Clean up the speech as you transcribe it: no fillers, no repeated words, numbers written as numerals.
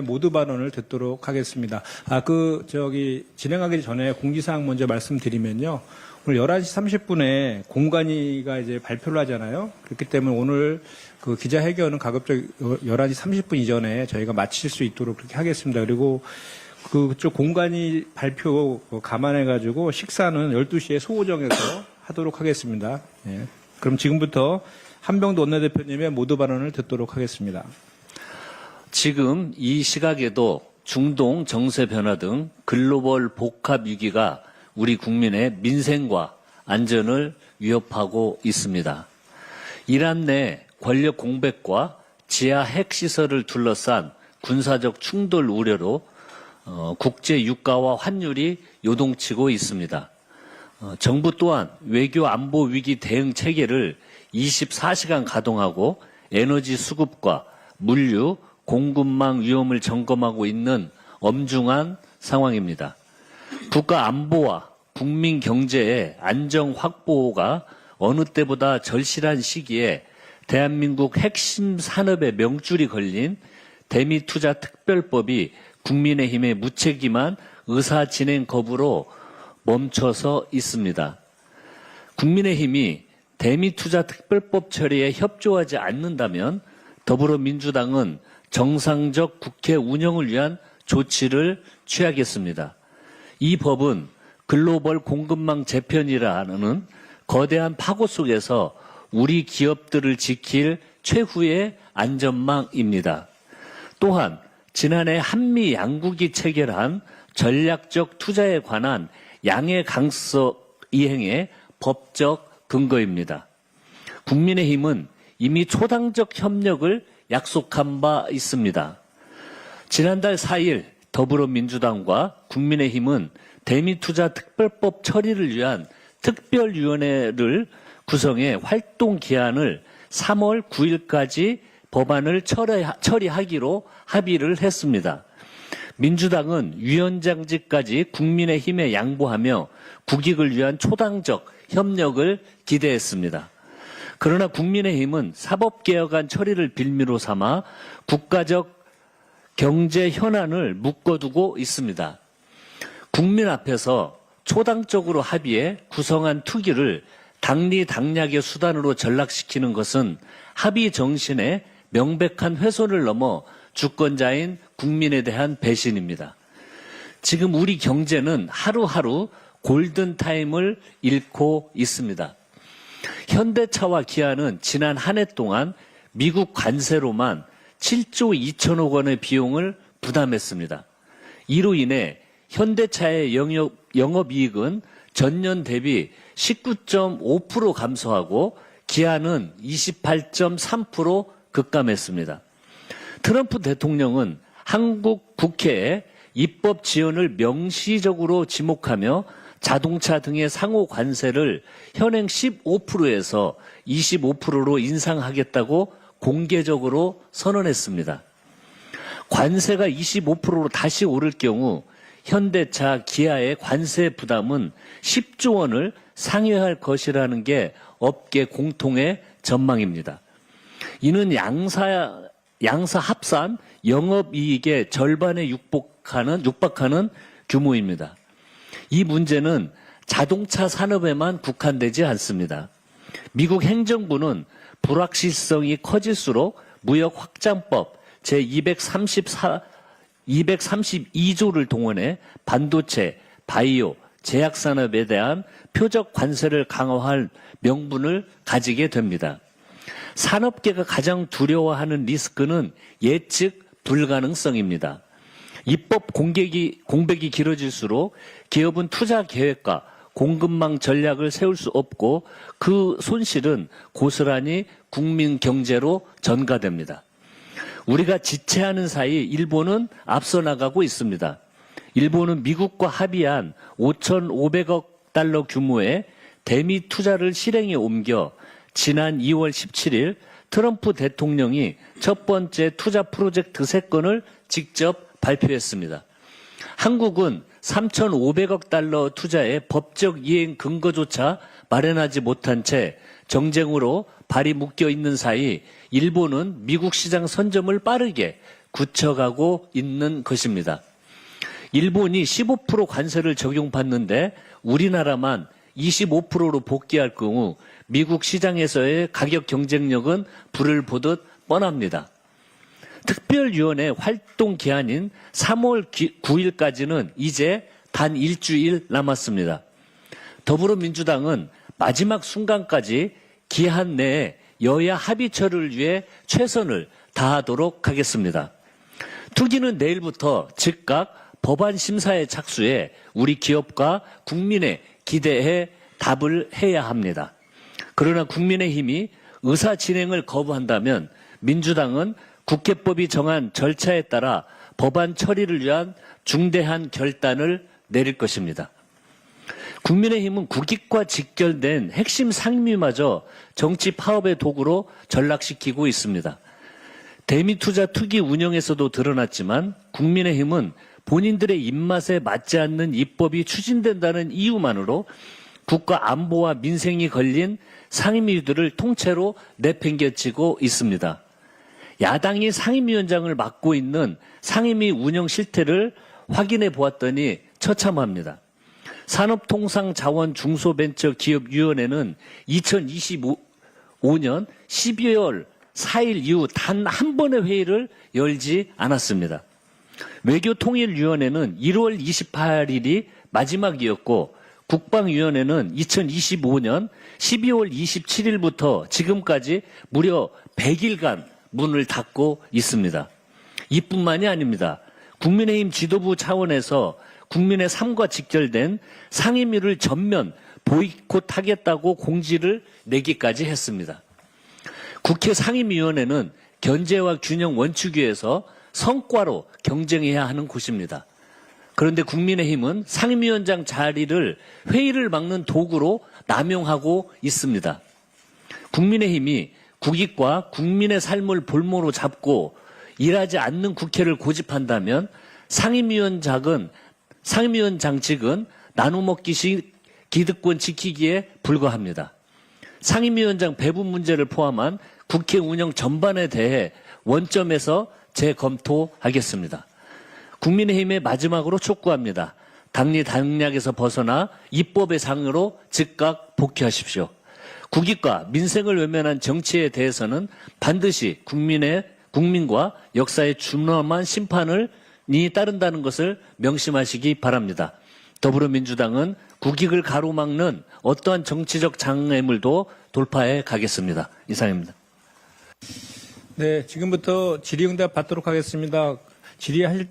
모두 발언을 듣도록 하겠습니다. 진행하기 전에 공지사항 먼저 말씀드리면요. 오늘 11시 30분에 공관위가 이제 발표를 하잖아요. 그렇기 때문에 오늘 그 기자회견은 가급적 11시 30분 이전에 저희가 마칠 수 있도록 그렇게 하겠습니다. 그리고 그쪽 공관위 발표 감안해가지고 식사는 12시에 소호정에서 하도록 하겠습니다. 예. 그럼 지금부터 한병도 원내대표님의 모두 발언을 듣도록 하겠습니다. 지금 이 시각에도 중동 정세 변화 등 글로벌 복합 위기가 우리 국민의 민생과 안전을 위협하고 있습니다. 이란 내 권력 공백과 지하 핵시설을 둘러싼 군사적 충돌 우려로 국제 유가와 환율이 요동치고 있습니다. 정부 또한 외교 안보 위기 대응 체계를 24시간 가동하고 에너지 수급과 물류, 공급망 위험을 점검하고 있는 엄중한 상황입니다. 국가 안보와 국민 경제의 안정 확보가 어느 때보다 절실한 시기에 대한민국 핵심 산업의 명줄이 걸린 대미투자특별법이 국민의힘의 무책임한 의사진행 거부로 멈춰서 있습니다. 국민의힘이 대미투자특별법 처리에 협조하지 않는다면 더불어민주당은 정상적 국회 운영을 위한 조치를 취하겠습니다. 이 법은 글로벌 공급망 재편이라는 거대한 파고 속에서 우리 기업들을 지킬 최후의 안전망입니다. 또한 지난해 한미 양국이 체결한 전략적 투자에 관한 양해 강서 이행의 법적 근거입니다. 국민의힘은 이미 초당적 협력을 약속한 바 있습니다. 지난달 4일 더불어민주당과 국민의힘은 대미투자특별법 처리를 위한 특별위원회를 구성해 활동 기한을 3월 9일까지 법안을 처리하기로 합의를 했습니다. 민주당은 위원장직까지 국민의힘에 양보하며 국익을 위한 초당적 협력을 기대했습니다. 그러나 국민의힘은 사법개혁안 처리를 빌미로 삼아 국가적 경제 현안을 묶어두고 있습니다. 국민 앞에서 초당적으로 합의해 구성한 투기를 당리당략의 수단으로 전락시키는 것은 합의 정신의 명백한 훼손을 넘어 주권자인 국민에 대한 배신입니다. 지금 우리 경제는 하루하루 골든타임을 잃고 있습니다. 현대차와 기아는 지난 한 해 동안 미국 관세로만 7조 2천억 원의 비용을 부담했습니다. 이로 인해 현대차의 영업이익은 전년 대비 19.5% 감소하고 기아는 28.3% 급감했습니다. 트럼프 대통령은 한국 국회에 입법 지연을 명시적으로 지목하며 자동차 등의 상호 관세를 현행 15%에서 25%로 인상하겠다고 공개적으로 선언했습니다. 관세가 25%로 다시 오를 경우 현대차, 기아의 관세 부담은 10조 원을 상회할 것이라는 게 업계 공통의 전망입니다. 이는 양사 합산 영업이익의 절반에 육박하는 규모입니다. 이 문제는 자동차 산업에만 국한되지 않습니다. 미국 행정부는 불확실성이 커질수록 무역 확장법 제232조를 동원해 반도체, 바이오, 제약산업에 대한 표적 관세를 강화할 명분을 가지게 됩니다. 산업계가 가장 두려워하는 리스크는 예측 불가능성입니다. 입법 공백이 길어질수록 기업은 투자 계획과 공급망 전략을 세울 수 없고 그 손실은 고스란히 국민 경제로 전가됩니다. 우리가 지체하는 사이 일본은 앞서 나가고 있습니다. 일본은 미국과 합의한 5,500억 달러 규모의 대미 투자를 실행에 옮겨 지난 2월 17일 트럼프 대통령이 첫 번째 투자 프로젝트 3건을 직접 발표했습니다. 한국은 3,500억 달러 투자의 법적 이행 근거조차 마련하지 못한 채 정쟁으로 발이 묶여 있는 사이 일본은 미국 시장 선점을 빠르게 굳혀가고 있는 것입니다. 일본이 15% 관세를 적용받는데 우리나라만 25%로 복귀할 경우 미국 시장에서의 가격 경쟁력은 불을 보듯 뻔합니다. 특별위원회 활동 기한인 3월 9일까지는 이제 단 일주일 남았습니다. 더불어민주당은 마지막 순간까지 기한 내에 여야 합의처를 위해 최선을 다하도록 하겠습니다. 투기는 내일부터 즉각 법안 심사에 착수해 우리 기업과 국민의 기대에 답을 해야 합니다. 그러나 국민의힘이 의사 진행을 거부한다면 민주당은 국회법이 정한 절차에 따라 법안 처리를 위한 중대한 결단을 내릴 것입니다. 국민의힘은 국익과 직결된 핵심 상임위마저 정치 파업의 도구로 전락시키고 있습니다. 대미투자 투기 운영에서도 드러났지만 국민의힘은 본인들의 입맛에 맞지 않는 입법이 추진된다는 이유만으로 국가 안보와 민생이 걸린 상임위들을 통째로 내팽개치고 있습니다. 야당이 상임위원장을 맡고 있는 상임위 운영 실태를 확인해 보았더니 처참합니다. 산업통상자원중소벤처기업위원회는 2025년 12월 4일 이후 단 한 번의 회의를 열지 않았습니다. 외교통일위원회는 1월 28일이 마지막이었고 국방위원회는 2025년 12월 27일부터 지금까지 무려 100일간 문을 닫고 있습니다. 이뿐만이 아닙니다. 국민의힘 지도부 차원에서 국민의 삶과 직결된 상임위를 전면 보이콧하겠다고 공지를 내기까지 했습니다. 국회 상임위원회는 견제와 균형 원칙 위에서 성과로 경쟁해야 하는 곳입니다. 그런데 국민의힘은 상임위원장 자리를 회의를 막는 도구로 남용하고 있습니다. 국민의힘이 국익과 국민의 삶을 볼모로 잡고 일하지 않는 국회를 고집한다면 상임위원장직은 나눠먹기식 기득권 지키기에 불과합니다. 상임위원장 배분 문제를 포함한 국회 운영 전반에 대해 원점에서 재검토하겠습니다. 국민의힘의 마지막으로 촉구합니다. 당리 당략에서 벗어나 입법의 상으로 즉각 복귀하십시오. 국익과 민생을 외면한 정치에 대해서는 반드시 국민과 역사의 준엄한 심판이 따른다는 것을 명심하시기 바랍니다. 더불어민주당은 국익을 가로막는 어떠한 정치적 장애물도 돌파해 가겠습니다. 이상입니다. 네, 지금부터 질의응답 받도록 하겠습니다. 질의하실